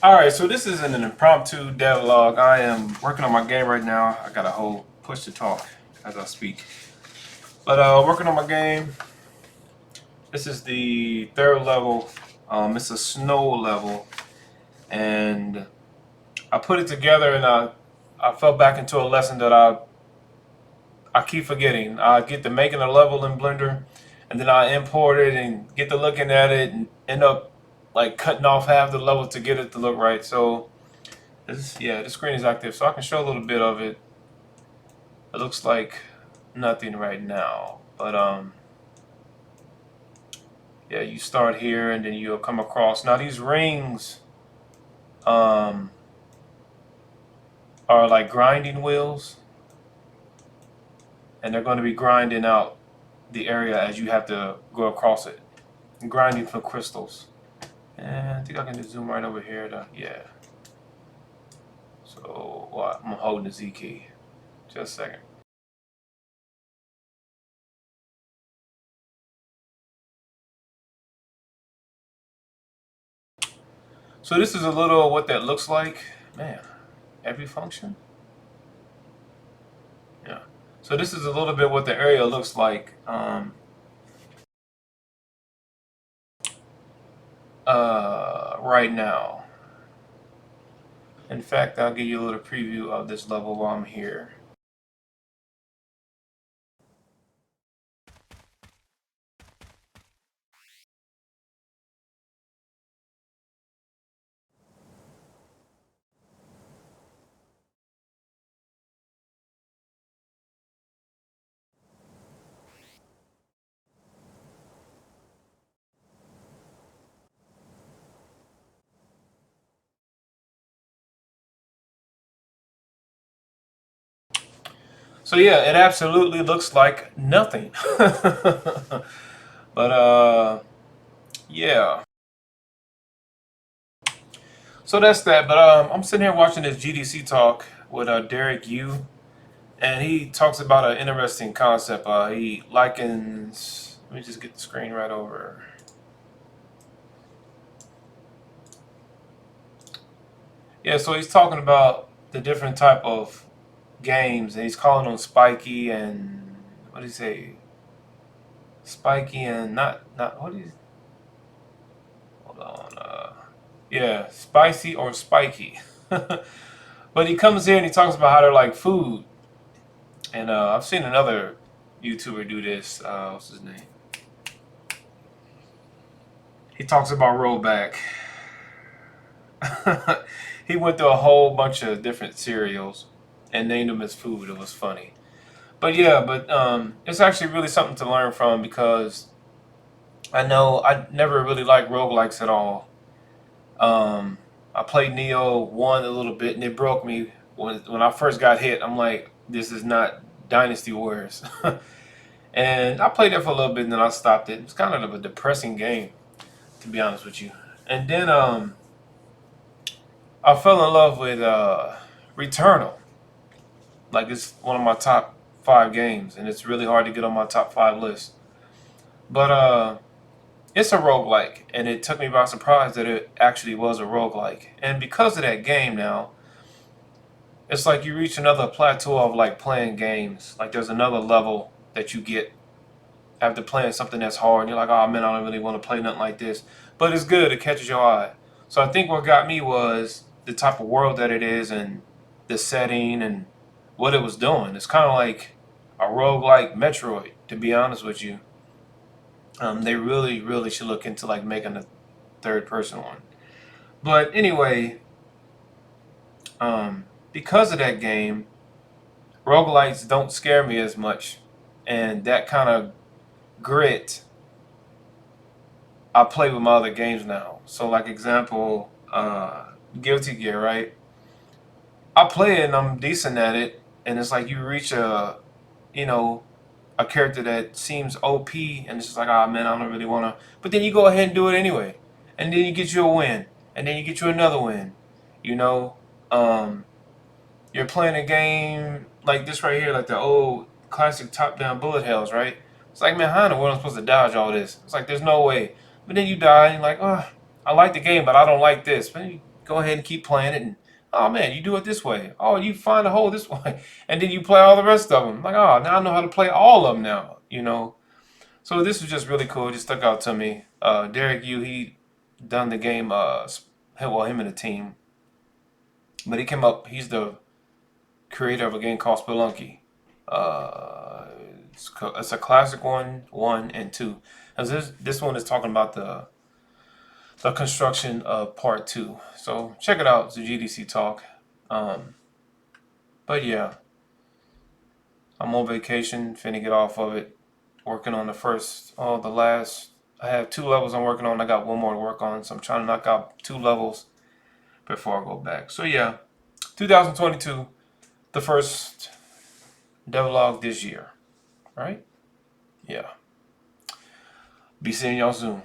Alright, so this is an impromptu devlog. I am working on my game right now. I got a whole push to talk as I speak. But working on my game. This is the third level. It's a snow level. And I put it together and I fell back into a lesson that I keep forgetting. I get to making a level in Blender and then I import it and get to looking at it and end up like cutting off half the level to get it to look right. So the screen is active, so I can show a little bit of it. It looks like nothing right now, but yeah, you start here and then you'll come across. Now these rings are like grinding wheels, and they're going to be grinding out the area as you have to go across it, and grinding for crystals. And I think I can just zoom right over here to, yeah. So I'm holding the Z key. Just a second. So this is a little what that looks like. Man, every function? Yeah. So this is a little bit what the area looks like right now. In fact, I'll give you a little preview of this level while I'm here. So yeah, it absolutely looks like nothing. But yeah. So that's that. But I'm sitting here watching this GDC talk with Derek Yu, and he talks about an interesting concept. He likens. Let me just get the screen right over. Yeah, so he's talking about the different type of games, and he's calling them spiky and what do you say? Spiky and not what do you? Hold on. Yeah, spicy or spiky. But he comes here and he talks about how they're like food, and I've seen another YouTuber do this. What's his name? He talks about rollback. He went through a whole bunch of different cereals and named them as food. It was funny. But yeah, it's actually really something to learn from because I know I never really liked roguelikes at all. I played Neo 1 a little bit and it broke me when I first got hit. I'm like, this is not Dynasty Warriors. And I played it for a little bit and then I stopped it. It's kind of a depressing game, to be honest with you. And then I fell in love with Returnal. Like it's one of my top 5 games, and it's really hard to get on my top 5 list. But it's a roguelike, and it took me by surprise that it actually was a roguelike. And because of that game now, it's like you reach another plateau of like playing games. Like there's another level that you get after playing something that's hard, and you're like, oh man, I don't really want to play nothing like this. But it's good, it catches your eye. So I think what got me was the type of world that it is and the setting and what it was doing. It's kind of like a roguelike Metroid, to be honest with you. They really, really should look into like making a third person one. But anyway, because of that game, roguelites don't scare me as much. And that kind of grit I play with my other games now. So like example, Guilty Gear, right? I play it and I'm decent at it, and it's like you reach a, you know, a character that seems OP, and it's just like, ah, man, I don't really want to. But then you go ahead and do it anyway, and then you get you a win, and then you get you another win. You know, um, you're playing a game like this right here, like the old classic top-down bullet hells, right? It's like, man, how in the world am I supposed to dodge all this? It's like, there's no way. But then you die, and you're like, oh, I like the game, but I don't like this. But go ahead and keep playing it. And oh man, you do it this way. Oh, you find a hole this way, and then you play all the rest of them. Like, oh, now I know how to play all of them now. You know. So this was just really cool. It just stuck out to me. Derek Yu, he done the game. Well, him and the team, but he came up. He's the creator of a game called Spelunky. Uh, it's a classic one and two. As this one is talking about the construction of part two. So check it out. It's a GDC talk. But yeah, I'm on vacation. Finna get off of it. Working on the last. I have 2 levels I'm working on. I got 1 more to work on. So I'm trying to knock out 2 levels before I go back. So yeah, 2022, the first devlog this year, right? Yeah. Be seeing y'all soon.